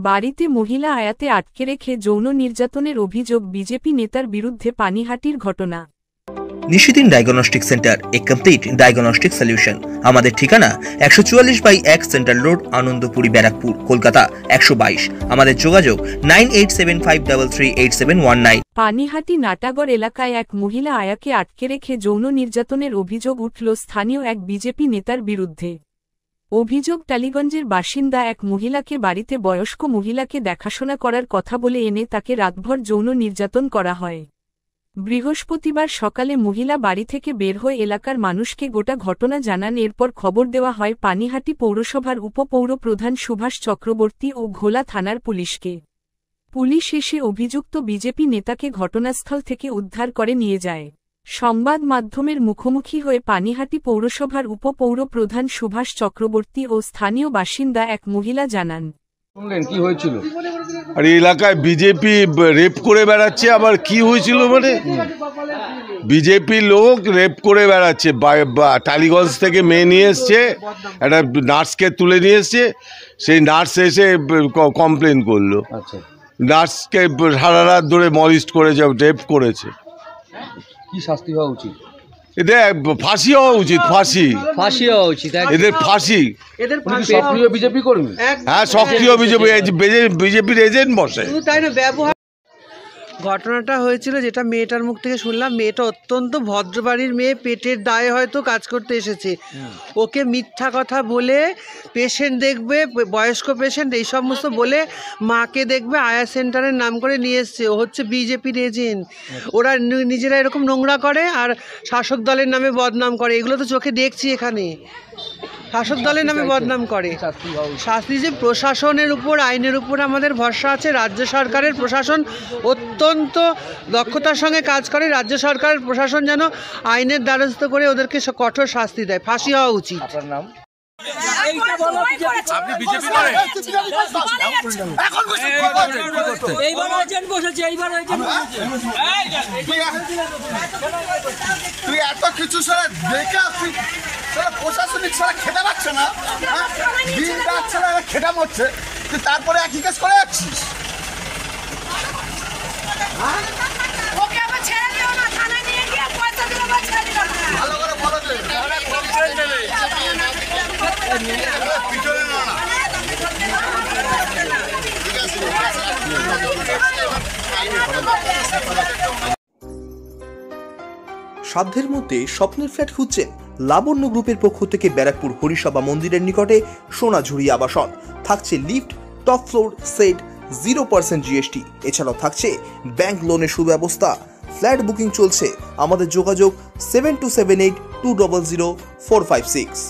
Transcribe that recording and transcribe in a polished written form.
বাড়িতে মহিলা আয়াতে আটকে রেখে যৌন নির্যাতনের অভিযোগ বিজেপি নেতার বিরুদ্ধে পানিহাটির ঘটনা। নিশিদিন ডায়াগনস্টিক সেন্টার, এ কমপ্লিট ডায়াগনস্টিক সলিউশন। আমাদের ঠিকানা 144/1 সেন্ট্রাল রোড, আনন্দপুরি, ব্যারাকপুর, কলকাতা 122। আমাদের যোগাযোগ 9875338719। পানিহাটি নাটাগড় এলাকায় এক মহিলা আয়াকে আটকে রেখে যৌন নির্যাতনের অভিযোগ উঠল স্থানীয় এক বিজেপি নেতার বিরুদ্ধে। অভিযোগ, টালিগঞ্জের বাসিন্দা এক মহিলাকে বাড়িতে বয়স্ক মহিলাকে দেখাশোনা করার কথা বলে এনে তাকে রাতভর যৌন নির্যাতন করা হয়। বৃহস্পতিবার সকালে মহিলা বাড়ি থেকে বের হয়ে এলাকার মানুষকে গোটা ঘটনা জানান। এরপর খবর দেওয়া হয় পানিহাটি পৌরসভার উপপৌর প্রধান সুভাষ চক্রবর্তী ও ঘোলা থানার পুলিশকে। পুলিশ এসে অভিযুক্ত বিজেপি নেতাকে ঘটনাস্থল থেকে উদ্ধার করে নিয়ে যায়। সংবাদ মাধ্যমের মুখোমুখি হয়ে পানিহাটি পৌরসভার উপপৌর প্রধান সুভাষ চক্রবর্তী ও স্থানীয় বাসিন্দা এক মহিলা জানান, কি হয়েছিল? আর এলাকায় বিজেপি রেপ করে বেড়াচ্ছে। আবার কি হয়েছিল মানে বিজেপি লোক রেপ করে বেড়াচ্ছে। টালিগঞ্জ থেকে মেয়ে নিয়ে এসছে, একটা নার্সকে তুলে নিয়ে এসছে। সেই নার্স এসে কমপ্লেন করলো, নার্সকে সারা রাত ধরে মলিস্ট করেছে, রেপ করেছে। কি শাস্তি হওয়া উচিত? এদের ফাঁসি হওয়া উচিত, ফাঁসি হওয়া উচিত, এদের ফাঁসি। সক্রিয় বিজেপি কর্মী? হ্যাঁ, সক্রিয় বিজেপির এজেন্ট বসে। ঘটনাটা হয়েছিল যেটা মেয়েটার মুখ থেকে শুনলাম, মেয়েটা অত্যন্ত ভদ্র বাড়ির মেয়ে, পেটের দায়ে হয়তো কাজ করতে এসেছে। ওকে মিথ্যা কথা বলে পেশেন্ট দেখবে, বয়স্ক পেশেন্ট এই সমস্ত বলে মাকে দেখবে আয়া সেন্টারের নাম করে নিয়ে এসছে। ও হচ্ছে বিজেপির এজেন্ট। ওরা নিজেরা এরকম নোংরা করে আর শাসক দলের নামে বদনাম করে। এগুলো তো চোখে দেখছি এখানে, শাসক দলের নামে বদনাম করে। শাস্তি যে প্রশাসনের উপর, আইনের উপর আমাদের ভরসা আছে। রাজ্য সরকারের প্রশাসন অত্যন্ত দক্ষতার সঙ্গে কাজ করে। রাজ্য সরকারের প্রশাসন যেন আইনের দ্বারস্থ করে ওদেরকে কঠোর শাস্তি দেয়, ফাঁসি হওয়া উচিত। আপনার নাম? আপনি বিজেপি করেন? তুই এত কিছু সারা দেখে আসছিস, প্রশাসনিক সারা খেতে পারছে না, দিন রাত ছাড়া খেটা মরছে, তুই তারপরে একই কাজ করে যাচ্ছিস। ভালো করে বলো যে সাধ্যের মধ্যে স্বপ্নের ফ্ল্যাট খুঁজছেন? লাবণ্য গ্রুপের পক্ষ থেকে ব্যারাকপুর হরিসভা মন্দিরের নিকটে সোনাঝুরি আবাসন। থাকছে lift, top floor, set, 0% GST। এছাড়াও থাকছে ব্যাংক লোনের সুব্যবস্থা। ফ্ল্যাট বুকিং চলছে। আমাদের যোগাযোগ 7278200456।